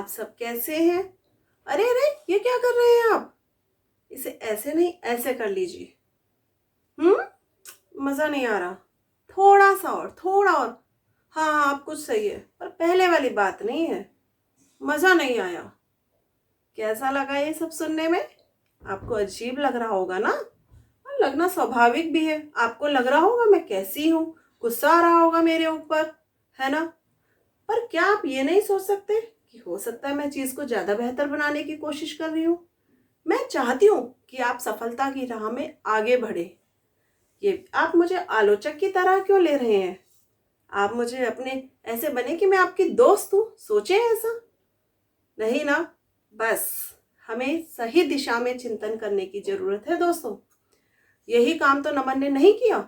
आप सब कैसे हैं? अरे अरे, ये क्या कर रहे हैं आप? इसे ऐसे नहीं, ऐसे कर लीजिए। मज़ा नहीं आ रहा। थोड़ा सा और, थोड़ा और। हाँ, आप कुछ सही है, पर पहले वाली बात नहीं है। मज़ा नहीं आया। कैसा लगा ये सब सुनने में? आपको अजीब लग रहा होगा ना? और लगना स्वाभाविक भी है। आपको लग रहा होगा मैं कैसी हूँ, गुस्सा आ रहा होगा मेरे ऊपर, है ना? पर क्या आप ये नहीं सोच सकते कि हो सकता है मैं चीज़ को ज़्यादा बेहतर बनाने की कोशिश कर रही हूँ? मैं चाहती हूँ कि आप सफलता की राह में आगे बढ़े। ये आप मुझे आलोचक की तरह क्यों ले रहे हैं? आप मुझे अपने ऐसे बने कि मैं आपकी दोस्त हूँ, सोचें ऐसा। नहीं ना? बस हमें सही दिशा में चिंतन करने की जरूरत है दोस्तों। यही काम तो नमन ने नहीं किया।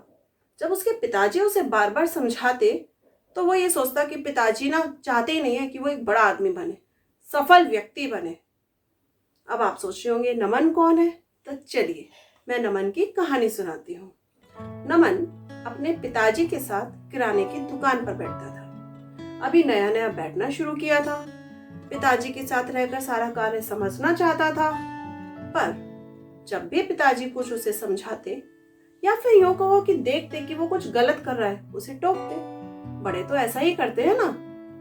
जब उसके पिताजी उसे बार बार समझाते तो वो ये सोचता कि पिताजी ना चाहते ही नहीं है कि वो एक बड़ा आदमी बने, सफल व्यक्ति बने। अब आप सोच रहे होंगे नमन कौन है? तो चलिए मैं नमन की कहानी सुनाती हूँ। नमन अपने पिताजी के साथ किराने की दुकान पर बैठता था। अभी नया नया बैठना शुरू किया था। पिताजी के साथ रहकर सारा कार्य समझना चाहता था, पर जब भी पिताजी कुछ उसे समझाते या फिर यूं कहो कि देखते कि वो कुछ गलत कर रहा है, उसे टोकते। बड़े तो ऐसा ही करते हैं ना।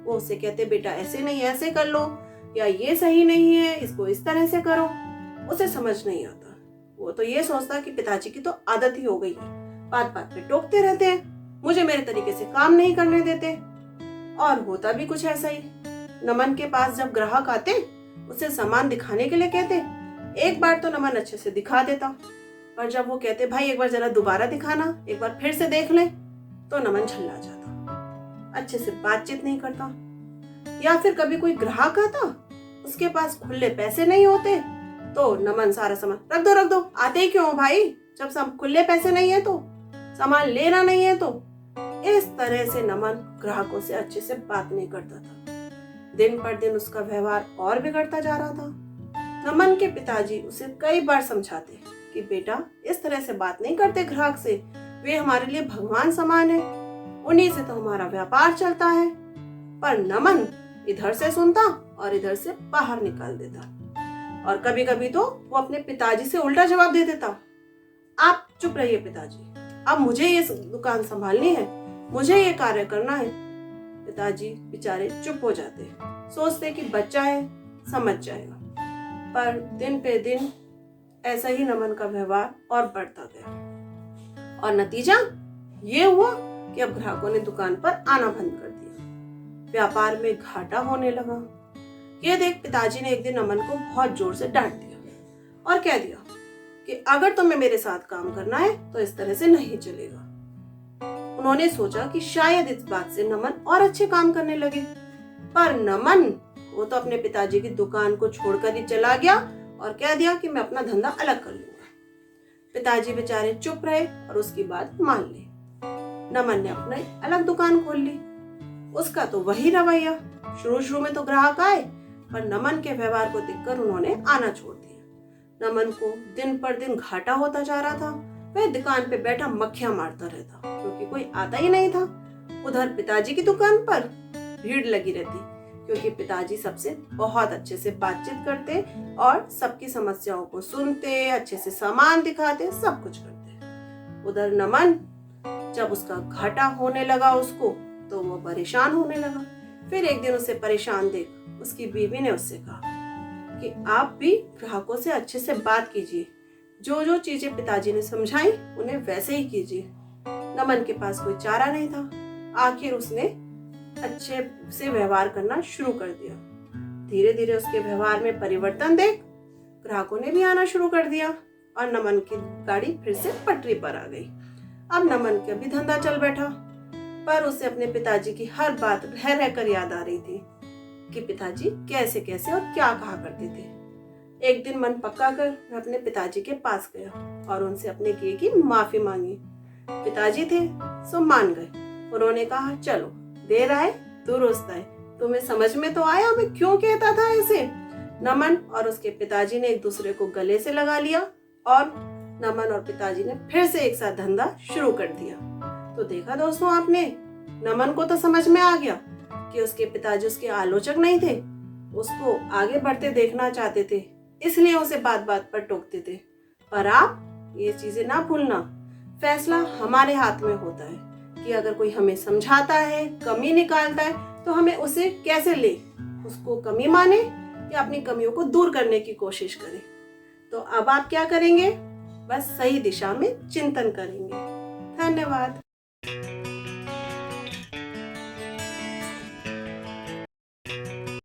वो उसे कहते बेटा ऐसे नहीं, ऐसे कर लो, या ये सही नहीं है, इसको इस तरह से करो। उसे समझ नहीं आता। वो तो ये सोचता कि पिताजी की तो आदत ही हो गई है, बात बात पे टोकते रहते हैं, मुझे मेरे तरीके से काम नहीं करने देते। और होता भी कुछ ऐसा ही। नमन के पास जब ग्राहक आते, उसे सामान दिखाने के लिए कहते। एक बार तो नमन अच्छे से दिखा देता, पर जब वो कहते भाई एक बार जरा दोबारा दिखाना, एक बार फिर से देख ले, तो नमन झल्ला जाता, अच्छे से बातचीत नहीं करता। या फिर कभी कोई ग्राहक आता, उसके पास खुले पैसे नहीं होते, तो नमन सारा सामान रख दो, आते ही क्यों भाई, जब सब खुले पैसे नहीं है तो सामान लेना नहीं है तो। इस तरह से नमन ग्राहकों से अच्छे से बात नहीं करता था। दिन पर दिन उसका व्यवहार और बिगड़ता जा रहा था। नमन के पिताजी उसे कई बार समझाते कि बेटा इस तरह से बात नहीं करते ग्राहक से, वे हमारे लिए भगवान समान है, उन्हीं से तो हमारा व्यापार चलता है। पर नमन इधर से सुनता और इधर से बाहर निकाल देता। और कभी कभी तो वो अपने पिताजी से उल्टा जवाब दे देता, आप चुप रहिए पिताजी, अब मुझे ये दुकान संभालनी है, मुझे ये कार्य करना है। पिताजी बेचारे चुप हो जाते, सोचते कि बच्चा है, समझ जाएगा। पर दिन पे दिन ऐसा ही नमन का व्यवहार और बढ़ता गया, और नतीजा ये हुआ कि अब ग्राहकों ने दुकान पर आना बंद कर दिया। व्यापार में घाटा होने लगा। ये देख पिताजी ने एक दिन नमन को बहुत जोर से डांट दिया और कह दिया कि अगर तुम्हें मेरे साथ काम करना है तो इस तरह से नहीं चलेगा। उन्होंने सोचा कि शायद इस बात से नमन और अच्छे काम करने लगे, पर नमन वो तो अपने पिताजी की दुकान को छोड़कर ही चला गया और कह दिया कि मैं अपना धंधा अलग कर लूंगा। पिताजी बेचारे चुप रहे और उसकी बात मान ली। नमन ने अपनी अलग दुकान खोल ली। उसका तो वही रवैया, शुरू में तो ग्राहक आए, पर नमन के व्यवहार को देखकर उन्होंने आना छोड़ दिया। नमन को दिन पर दिन घाटा होता जा रहा था। वह दुकान पे बैठा मक्खियां मारता रहता, क्योंकि कोई आता ही नहीं था। उधर पिताजी की दुकान पर भीड़ लगी रहती, क्योंकि पिताजी सबसे बहुत अच्छे से बातचीत करते और सबकी समस्याओं को सुनते, अच्छे से सामान दिखाते, सब कुछ करते। उधर नमन जब उसका घाटा होने लगा उसको, तो वो परेशान होने लगा। फिर एक दिन उसे परेशान देख उसकी बीवी ने उससे कहा कि आप भी ग्राहकों से अच्छे से बात कीजिए, जो जो चीजें पिताजी ने समझाई उन्हें वैसे ही कीजिए। नमन के पास कोई चारा नहीं था। आखिर उसने अच्छे से व्यवहार करना शुरू कर दिया। धीरे धीरे उसके व्यवहार में परिवर्तन देख ग्राहकों ने भी आना शुरू कर दिया और नमन की गाड़ी फिर से पटरी पर आ गई। अब नमन का भी धंधा चल बैठा, पर उसे अपने पिताजी की हर बात रह रहकर याद आ रही थी कि पिताजी कैसे कैसे और क्या कहा करते थे। एक दिन मन पक्का कर मैं अपने पिताजी के पास गया और उनसे अपने किए की माफी मांगी। पिताजी थे सो मान गए। उन्होंने कहा चलो देर आए दुरुस्त आए, तुम्हें समझ में तो आया मैं क्यों कहता था ऐसे। नमन और उसके पिताजी ने एक दूसरे को गले से लगा लिया और नमन और पिताजी ने फिर से एक साथ धंधा शुरू कर दिया। तो देखा दोस्तों आपने, नमन को तो समझ में आ गया कि उसके पिताजी उसके आलोचक नहीं थे, उसको आगे बढ़ते देखना चाहते थे, इसलिए उसे बात बात पर टोकते थे। पर आप ये चीजें ना भूलना, फैसला हमारे हाथ में होता है कि अगर कोई हमें समझाता है, कमी निकालता है, तो हमें उसे कैसे ले, उसको कमी माने या अपनी कमियों को दूर करने की कोशिश करें। तो अब आप क्या करेंगे? बस सही दिशा में चिंतन करेंगे। धन्यवाद।